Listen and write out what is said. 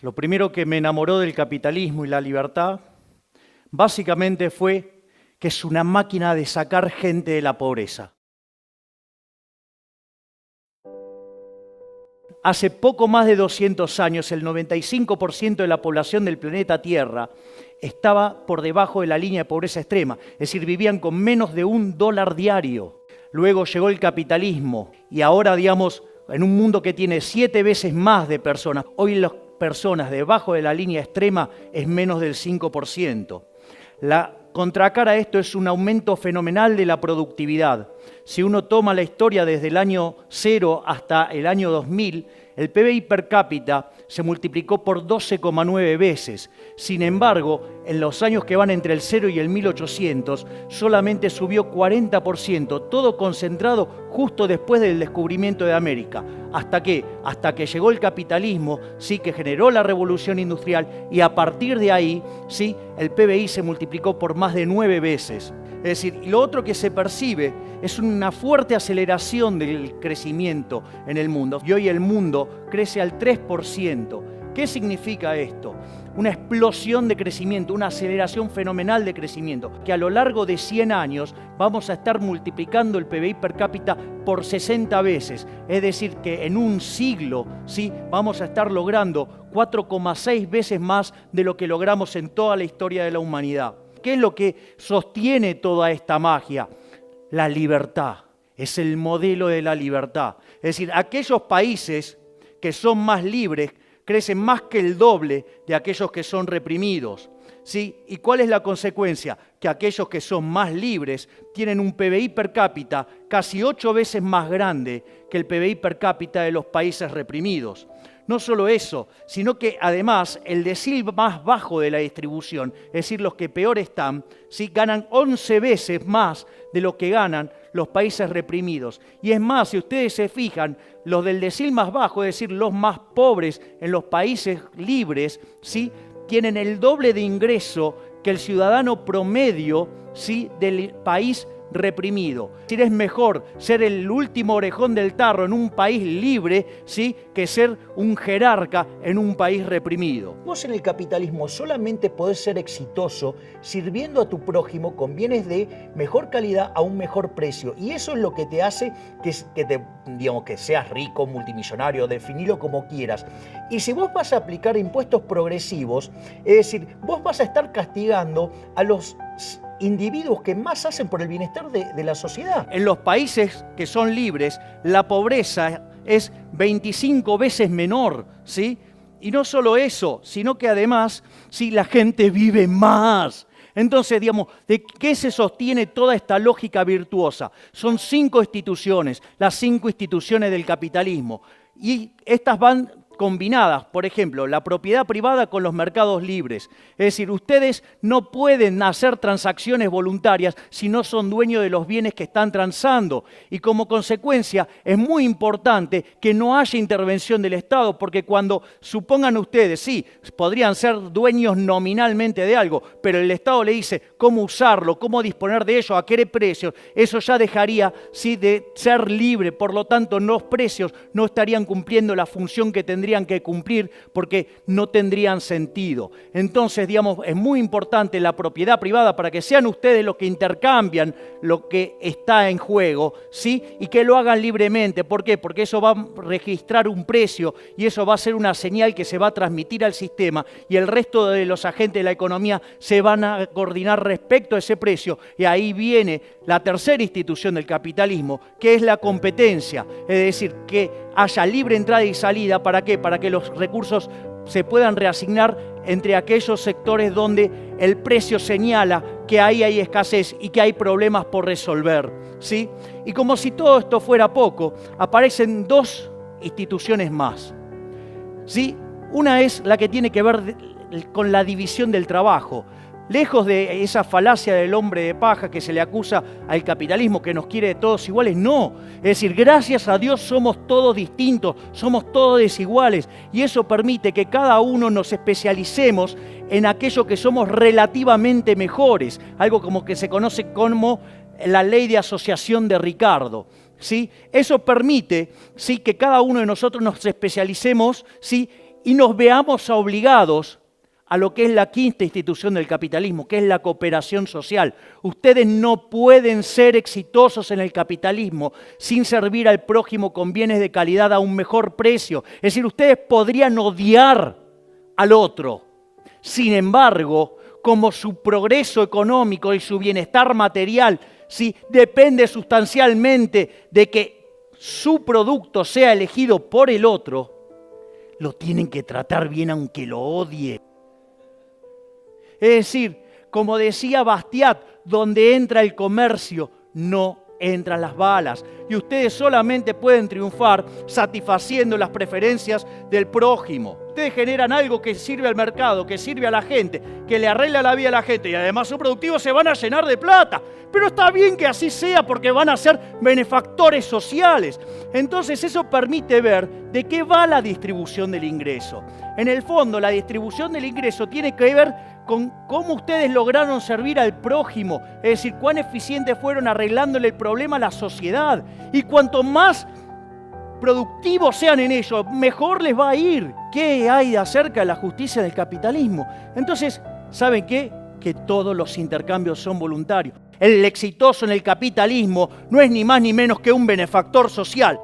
Lo primero que me enamoró del capitalismo y la libertad, básicamente fue que es una máquina de sacar gente de la pobreza. Hace poco más de 200 años, el 95% de la población del planeta Tierra estaba por debajo de la línea de pobreza extrema, es decir, vivían con menos de $1 diario. Luego llegó el capitalismo y ahora, digamos, en un mundo que tiene 7 veces más de personas, hoy las personas debajo de la línea extrema es menos del 5%. La contracara a esto es un aumento fenomenal de la productividad. Si uno toma la historia desde el año 0 hasta el año 2000, el PBI per cápita se multiplicó por 12,9 veces. Sin embargo, en los años que van entre el 0 y el 1800, solamente subió 40%, todo concentrado justo después del descubrimiento de América. ¿Hasta qué? Hasta que llegó el capitalismo, sí, que generó la revolución industrial, y a partir de ahí, sí, el PBI se multiplicó por más de 9 veces. Es decir, lo otro que se percibe es una fuerte aceleración del crecimiento en el mundo. Y hoy el mundo crece al 3%. ¿Qué significa esto? Una explosión de crecimiento, una aceleración fenomenal de crecimiento, que a lo largo de 100 años vamos a estar multiplicando el PBI per cápita por 60 veces. Es decir, que en un siglo, ¿sí?, vamos a estar logrando 4,6 veces más de lo que logramos en toda la historia de la humanidad. ¿Qué es lo que sostiene toda esta magia? La libertad. Es el modelo de la libertad. Es decir, aquellos países que son más libres crecen más que el doble de aquellos que son reprimidos, ¿sí? ¿Y cuál es la consecuencia? Que aquellos que son más libres tienen un PBI per cápita casi 8 veces más grande que el PBI per cápita de los países reprimidos. No solo eso, sino que además el decil más bajo de la distribución, es decir, los que peor están, ¿sí?, ganan 11 veces más de lo que ganan los países reprimidos. Y es más, si ustedes se fijan, los del decil más bajo, es decir, los más pobres en los países libres, ¿sí?, tienen el doble de ingreso que el ciudadano promedio, ¿sí?, del país reprimido. Es decir, es mejor ser el último orejón del tarro en un país libre, ¿sí?, que ser un jerarca en un país reprimido. Vos en el capitalismo solamente podés ser exitoso sirviendo a tu prójimo con bienes de mejor calidad a un mejor precio. Y eso es lo que te hace que seas rico, multimillonario, definilo como quieras. Y si vos vas a aplicar impuestos progresivos, es decir, vos vas a estar castigando a los individuos que más hacen por el bienestar de la sociedad. En los países que son libres, la pobreza es 25 veces menor, ¿sí? Y no solo eso, sino que además, sí, la gente vive más. Entonces, digamos, ¿de qué se sostiene toda esta lógica virtuosa? Son 5 instituciones, las 5 instituciones del capitalismo. Y estas van combinadas, por ejemplo, la propiedad privada con los mercados libres. Es decir, ustedes no pueden hacer transacciones voluntarias si no son dueños de los bienes que están transando. Y como consecuencia, es muy importante que no haya intervención del Estado, porque cuando supongan ustedes, sí, podrían ser dueños nominalmente de algo, pero el Estado le dice cómo usarlo, cómo disponer de ello, a qué precios, eso ya dejaría, sí, de ser libre. Por lo tanto, los precios no estarían cumpliendo la función que tendrían que cumplir, porque no tendrían sentido. Entonces, digamos, es muy importante la propiedad privada para que sean ustedes los que intercambian lo que está en juego, ¿sí? Y que lo hagan libremente. ¿Por qué? Porque eso va a registrar un precio y eso va a ser una señal que se va a transmitir al sistema, y el resto de los agentes de la economía se van a coordinar respecto a ese precio. Y ahí viene la tercera institución del capitalismo, que es la competencia. Es decir, que haya libre entrada y salida. ¿Para qué? Para que los recursos se puedan reasignar entre aquellos sectores donde el precio señala que ahí hay escasez y que hay problemas por resolver, ¿sí? Y como si todo esto fuera poco, aparecen 2 instituciones más, ¿sí? Una es la que tiene que ver con la división del trabajo. Lejos de esa falacia del hombre de paja que se le acusa al capitalismo, que nos quiere todos iguales, no. Es decir, gracias a Dios somos todos distintos, somos todos desiguales, y eso permite que cada uno nos especialicemos en aquello que somos relativamente mejores, algo como que se conoce como la ley de asociación de Ricardo, ¿sí? Eso permite, ¿sí?, que cada uno de nosotros nos especialicemos, ¿sí?, y nos veamos obligados a lo que es la quinta institución del capitalismo, que es la cooperación social. Ustedes no pueden ser exitosos en el capitalismo sin servir al prójimo con bienes de calidad a un mejor precio. Es decir, ustedes podrían odiar al otro. Sin embargo, como su progreso económico y su bienestar material ¿sí? depende sustancialmente de que su producto sea elegido por el otro, lo tienen que tratar bien aunque lo odie. Es decir, como decía Bastiat, donde entra el comercio, no entran las balas. Y ustedes solamente pueden triunfar satisfaciendo las preferencias del prójimo. Ustedes generan algo que sirve al mercado, que sirve a la gente, que le arregla la vida a la gente y además son productivos, se van a llenar de plata. Pero está bien que así sea porque van a ser benefactores sociales. Entonces eso permite ver de qué va la distribución del ingreso. En el fondo, la distribución del ingreso tiene que ver con cómo ustedes lograron servir al prójimo, es decir, cuán eficientes fueron arreglándole el problema a la sociedad. Y cuanto más productivos sean en ello, mejor les va a ir. ¿Qué hay acerca de la justicia del capitalismo? Entonces, ¿saben qué? Que todos los intercambios son voluntarios. El exitoso en el capitalismo no es ni más ni menos que un benefactor social.